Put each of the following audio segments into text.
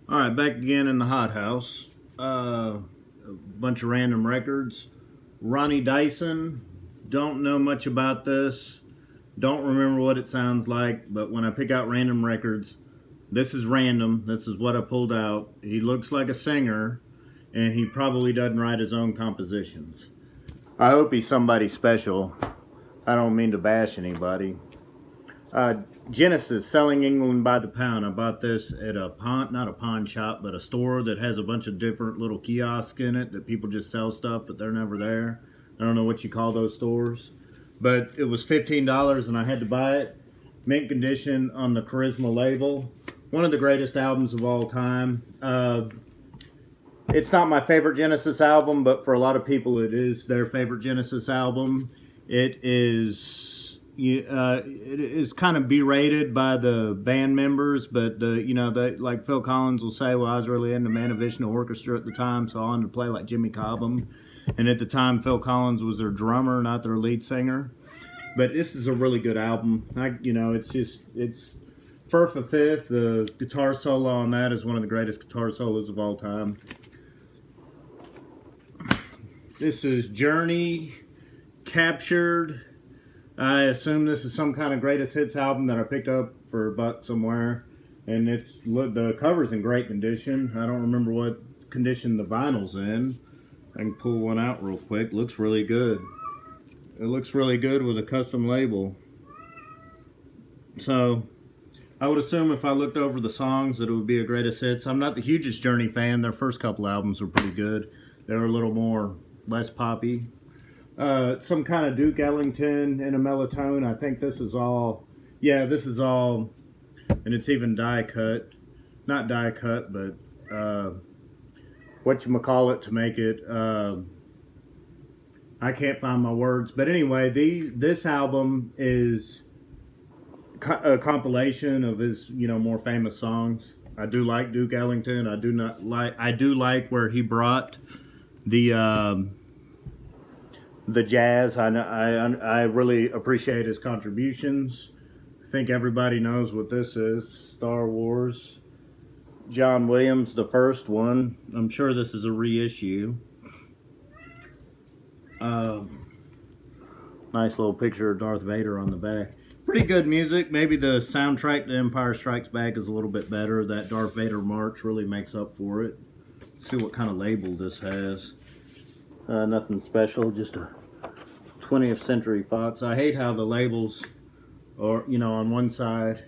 All right, back again in the hothouse. A bunch of random records. Ronnie Dyson. Don't know much about this. Don't remember what it sounds like, but when I pick out random records, this is random. This is what I pulled out. He looks like a singer, and he probably doesn't write his own compositions. I hope he's somebody special. I don't mean to bash anybody. Uh, Genesis, selling England by the pound. I bought this at a not a pawn shop, but a store that has a bunch of different little kiosks in it that people just sell stuff, but they're never there. I don't know what you call those stores, but it was $15 and I had to buy it. Mint condition on the Charisma label. One of the greatest albums of all time. It's not my favorite Genesis album, but for a lot of people it is their favorite Genesis album. It is kind of berated by the band members, but like Phil Collins will say, well, I was really into Manavision Orchestra at the time, so I wanted to play like Jimmy Cobham. And at the time, Phil Collins was their drummer, not their lead singer. But this is a really good album. It's Firth of Fifth. The guitar solo on that is one of the greatest guitar solos of all time. This is Journey, Captured. I assume this is some kind of greatest hits album that I picked up for a buck somewhere, and the cover's in great condition. I don't remember what condition the vinyl's in. I can pull one out real quick. Looks really good. It looks really good with a custom label. So I would assume if I looked over the songs that it would be a greatest hits. I'm not the hugest Journey fan. Their first couple albums were pretty good. They were a little less poppy. Some kind of Duke Ellington in a Melatonin. I think this is all, and it's even die cut. Not die cut, but whatchamacallit to make it. I can't find my words. But anyway, this album is a compilation of his, more famous songs. I do like Duke Ellington. I do like where he brought the jazz. I really appreciate his contributions. I think everybody knows what this is. Star Wars. John Williams, the first one. I'm sure this is a reissue. Nice little picture of Darth Vader on the back. Pretty good music. Maybe the soundtrack to Empire Strikes Back is a little bit better. That Darth Vader march really makes up for it. Let's see what kind of label this has. Nothing special, just a 20th Century Fox. I hate how the labels are, on one side,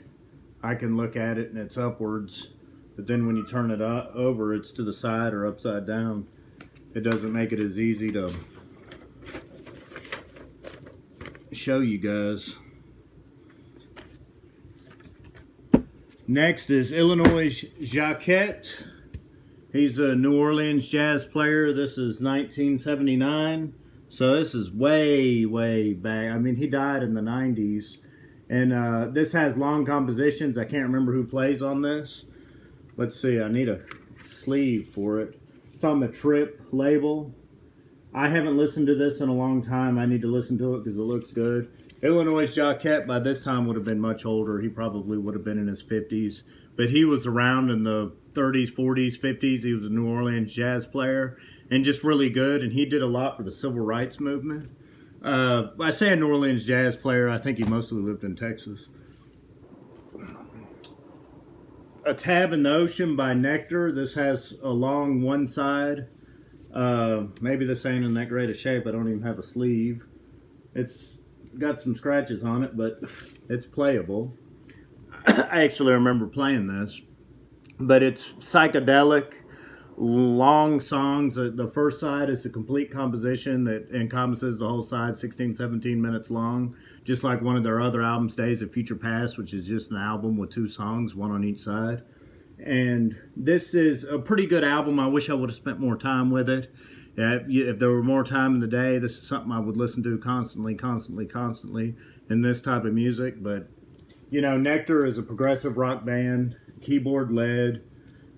I can look at it and it's upwards, but then when you turn it over, it's to the side or upside down. It doesn't make it as easy to show you guys. Next is Illinois Jacquet. He's a New Orleans jazz player. This is 1979. So this is way, way back. I mean, he died in the 90s. And this has long compositions. I can't remember who plays on this. Let's see. I need a sleeve for it. It's on the Trip label. I haven't listened to this in a long time. I need to listen to it because it looks good. Illinois Jacquet by this time would have been much older. He probably would have been in his 50s. But he was around in the 30s, 40s, 50s. He was a New Orleans jazz player and just really good. And he did a lot for the civil rights movement. I say a New Orleans jazz player. I think he mostly lived in Texas. A Tab in the Ocean by Nectar. This has a long one side. Maybe this ain't in that great a shape. I don't even have a sleeve. It's got some scratches on it, but it's playable. I actually remember playing this, but it's psychedelic, long songs. The first side is a complete composition that encompasses the whole side, 16, 17 minutes long, just like one of their other albums, Days of Future Past, which is just an album with 2 songs, one on each side. And this is a pretty good album. I wish I would have spent more time with it. If there were more time in the day, this is something I would listen to constantly in this type of music. But, Nectar is a progressive rock band, keyboard led,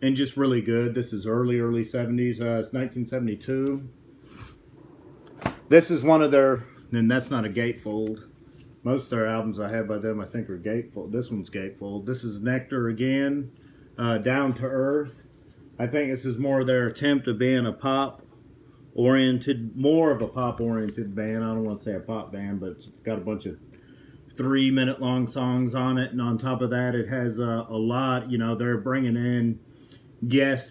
and just really good. This is early 70s. It's 1972. This is one of their, and that's not a gatefold. Most of their albums I have by them, I think, are gatefold. This one's gatefold. This is Nectar again, Down to Earth. I think this is more their attempt of being a pop-oriented, more of a pop-oriented band. I don't want to say a pop band, but it's got a bunch of 3-minute long songs on it, and on top of that, it has a lot. You know, they're bringing in guest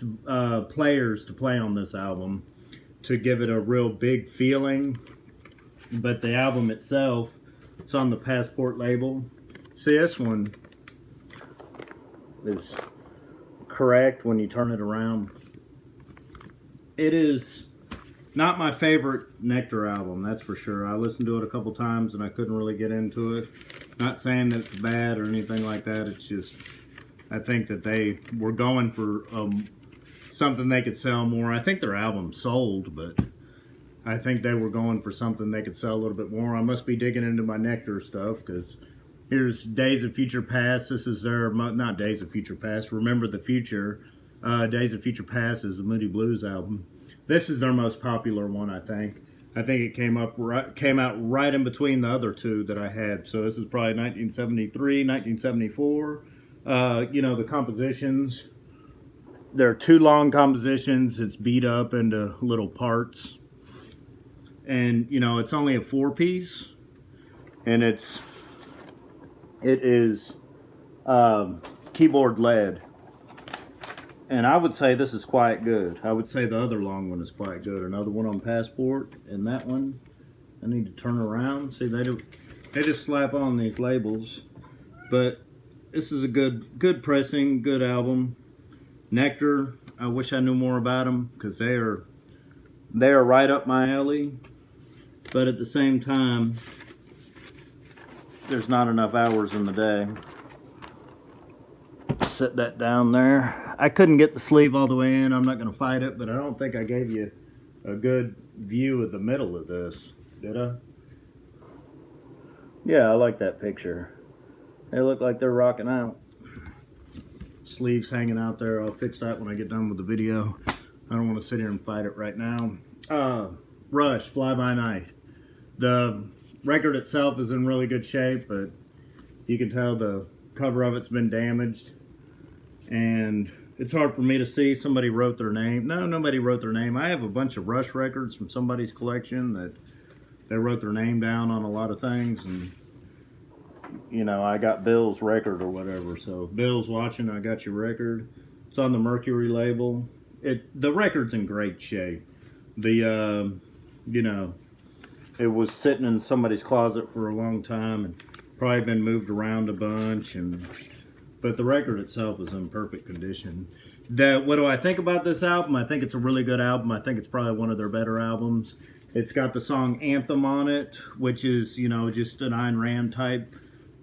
players to play on this album to give it a real big feeling. But the album itself, it's on the Passport label. See, this one is correct when you turn it around. It is not my favorite Nectar album, that's for sure. I listened to it a couple times and I couldn't really get into it. Not saying that it's bad or anything like that. It's just, I think that they were going for something they could sell more. I think their album sold, but I think they were going for something they could sell a little bit more. I must be digging into my Nectar stuff, because here's Days of Future Past. This is their, not Days of Future Past, Remember the Future. Days of Future Past is the Moody Blues album. This is their most popular one, I think. I think it came out right in between the other two that I had. So this is probably 1973, 1974. You know, the compositions, they're 2 long compositions. It's beat up into little parts. And, you know, it's only a 4-piece. And it is keyboard led. And I would say this is quite good. I would say the other long one is quite good. Another one on Passport, and that one, I need to turn around. See, they just slap on these labels. But this is a good pressing, good album. Nectar, I wish I knew more about them, because they are right up my alley. But at the same time, there's not enough hours in the day. Set that down there. I couldn't get the sleeve all the way in. I'm not going to fight it, but I don't think I gave you a good view of the middle of this, did I? Yeah, I like that picture. They look like they're rocking out. Sleeves hanging out there. I'll fix that when I get done with the video. I don't want to sit here and fight it right now. Rush, Fly By Night. The record itself is in really good shape, but you can tell the cover of it's been damaged. And it's hard for me to see. Somebody wrote their name. No, nobody wrote their name. I have a bunch of Rush records from somebody's collection that they wrote their name down on a lot of things. And, you know, I got Bill's record or whatever. So, Bill's watching, I got your record. It's on the Mercury label. The record's in great shape. You know, it was sitting in somebody's closet for a long time and probably been moved around a bunch. But the record itself is in perfect condition. What do I think about this album? I think it's a really good album. I think it's probably one of their better albums. It's got the song Anthem on it, which is, you know, just an Ayn Rand type,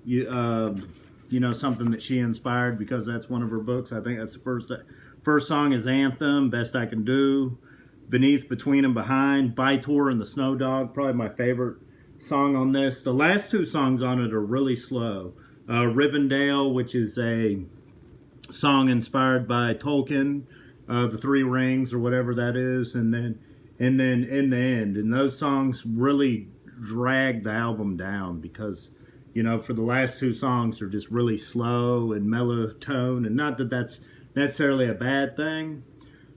you know, something that she inspired, because that's one of her books. I think that's the first song is Anthem, Best I Can Do, Beneath, Between and Behind, Bytor and the Snow Dog, probably my favorite song on this. The last 2 songs on it are really slow. Rivendell, which is a song inspired by Tolkien, The Three Rings or whatever that is, and then In the End. And those songs really drag the album down, because, you know, for the last 2 songs they're just really slow and mellow tone, and not that that's necessarily a bad thing,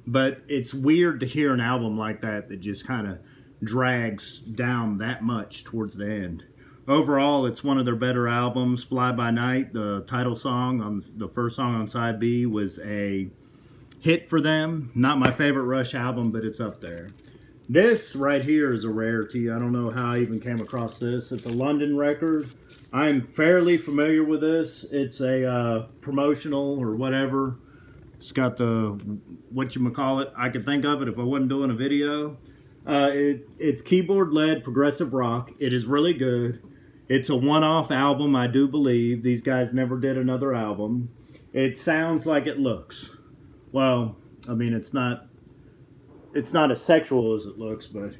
but it's weird to hear an album like that just kind of drags down that much towards the end. Overall, it's one of their better albums. Fly By Night, the title song, on the first song on side B, was a hit for them. Not my favorite Rush album, but it's up there. This right here is a rarity. I don't know how I even came across this. It's a London record. I'm fairly familiar with this. It's a promotional or whatever. It's got the, whatchamacallit, I could think of it if I wasn't doing a video. It's keyboard-led progressive rock. It is really good. It's a one-off album, I do believe. These guys never did another album. It sounds like it looks. Well, I mean, it's not as sexual as it looks, but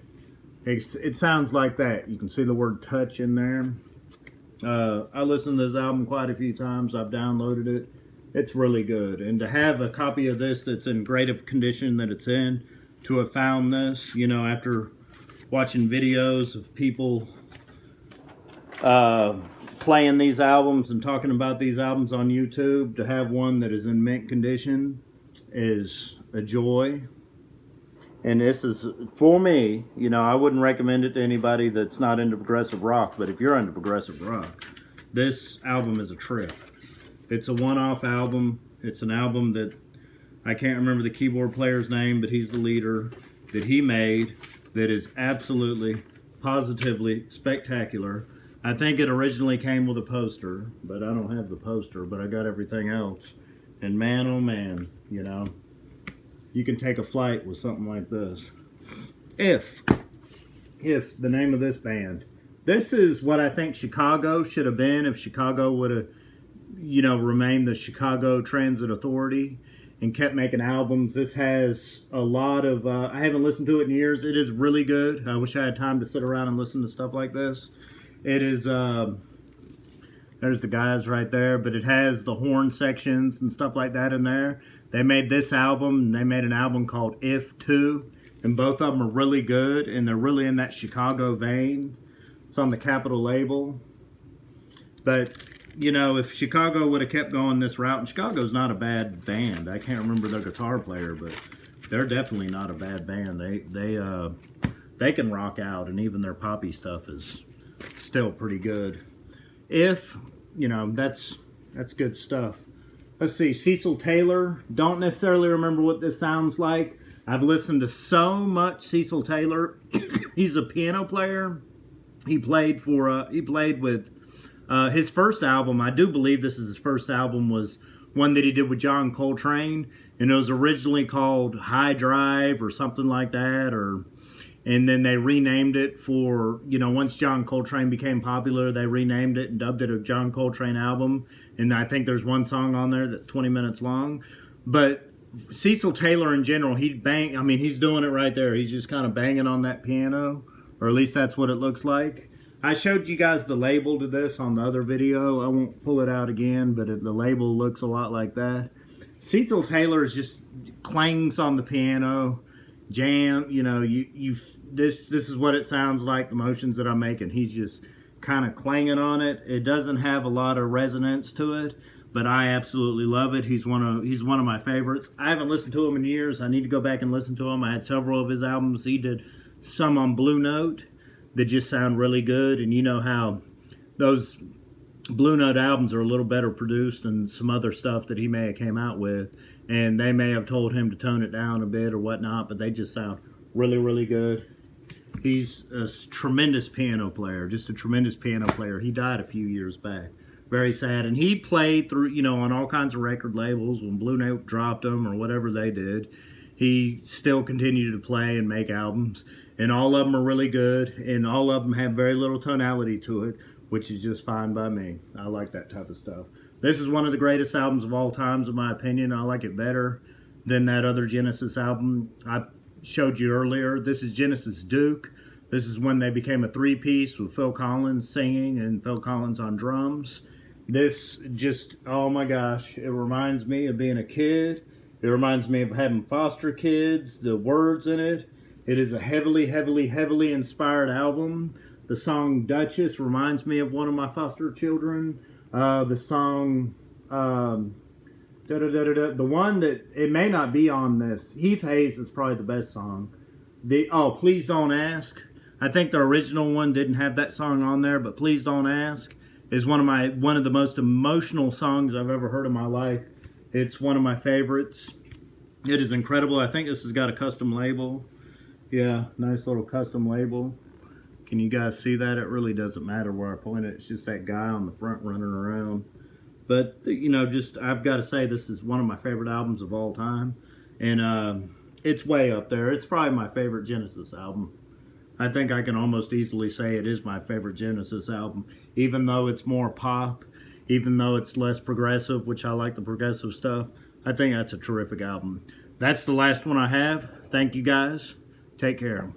it sounds like that. You can see the word touch in there. I listened to this album quite a few times. I've downloaded it. It's really good. And to have a copy of this that's in great of condition that it's in, to have found this, you know, after watching videos of people playing these albums and talking about these albums on YouTube, to have one that is in mint condition is a joy. And this is, for me, you know, I wouldn't recommend it to anybody that's not into progressive rock, but if you're into progressive rock, this album is a trip. It's a one-off album. It's an album that, I can't remember the keyboard player's name, but he's the leader, that he made, that is absolutely, positively spectacular. I think it originally came with a poster, but I don't have the poster, but I got everything else. And man, oh man, you know, you can take a flight with something like this. If the name of this band, this is what I think Chicago should have been if Chicago would have, you know, remained the Chicago Transit Authority and kept making albums. This has a lot of, I haven't listened to it in years. It is really good. I wish I had time to sit around and listen to stuff like this. It is, there's the guys right there, but it has the horn sections and stuff like that in there. They made this album, and they made an album called If 2, and both of them are really good, and they're really in that Chicago vein. It's on the Capitol label. But, you know, if Chicago would have kept going this route, and Chicago's not a bad band. I can't remember their guitar player, but they're definitely not a bad band. They can rock out, and even their poppy stuff is still pretty good. If, you know, that's good stuff. Let's see, Cecil Taylor. Don't necessarily remember what this sounds like. I've listened to so much Cecil Taylor. He's a piano player. He played with his first album. I do believe this is his first album, was one that he did with John Coltrane, and it was originally called High Drive or something like that, and then they renamed it for, you know, once John Coltrane became popular, they renamed it and dubbed it a John Coltrane album. And I think there's one song on there that's 20 minutes long. But Cecil Taylor in general, he's doing it right there. He's just kind of banging on that piano, or at least that's what it looks like. I showed you guys the label to this on the other video. I won't pull it out again, but the label looks a lot like that. Cecil Taylor is just clangs on the piano, jam, you know, this is what it sounds like, the motions that I'm making. He's just kind of clanging on it. It doesn't have a lot of resonance to it, but I absolutely love it. He's one of my favorites. I haven't listened to him in years. I need to go back and listen to him. I had several of his albums. He did some on Blue Note that just sound really good, and you know how those Blue Note albums are a little better produced than some other stuff that he may have came out with, and they may have told him to tone it down a bit or whatnot, but they just sound really, really good. He's a tremendous piano player, just a tremendous piano player. He died a few years back. Very sad. And he played through, you know, on all kinds of record labels. When Blue Note dropped him or whatever they did, he still continued to play and make albums. And all of them are really good, and all of them have very little tonality to it, which is just fine by me. I like that type of stuff. This is one of the greatest albums of all times, in my opinion. I like it better than that other Genesis album I showed you earlier. This is Genesis Duke. This is when they became a three-piece with Phil Collins singing and Phil Collins on drums. This just, oh my gosh, it reminds me of being a kid. It reminds me of having foster kids, the words in it. It is a heavily, heavily, heavily inspired album. The song Duchess reminds me of one of my foster children. The song, the one that, it may not be on this. Heath Hayes is probably the best song. Please Don't Ask. I think the original one didn't have that song on there, but Please Don't Ask is one of the most emotional songs I've ever heard in my life. It's one of my favorites. It is incredible. I think this has got a custom label. Yeah, nice little custom label. Can you guys see that? It really doesn't matter where I point it. It's just that guy on the front running around. But, you know, just, I've got to say, this is one of my favorite albums of all time. And it's way up there. It's probably my favorite Genesis album. I think I can almost easily say it is my favorite Genesis album. Even though it's more pop, even though it's less progressive, which I like the progressive stuff, I think that's a terrific album. That's the last one I have. Thank you guys. Take care.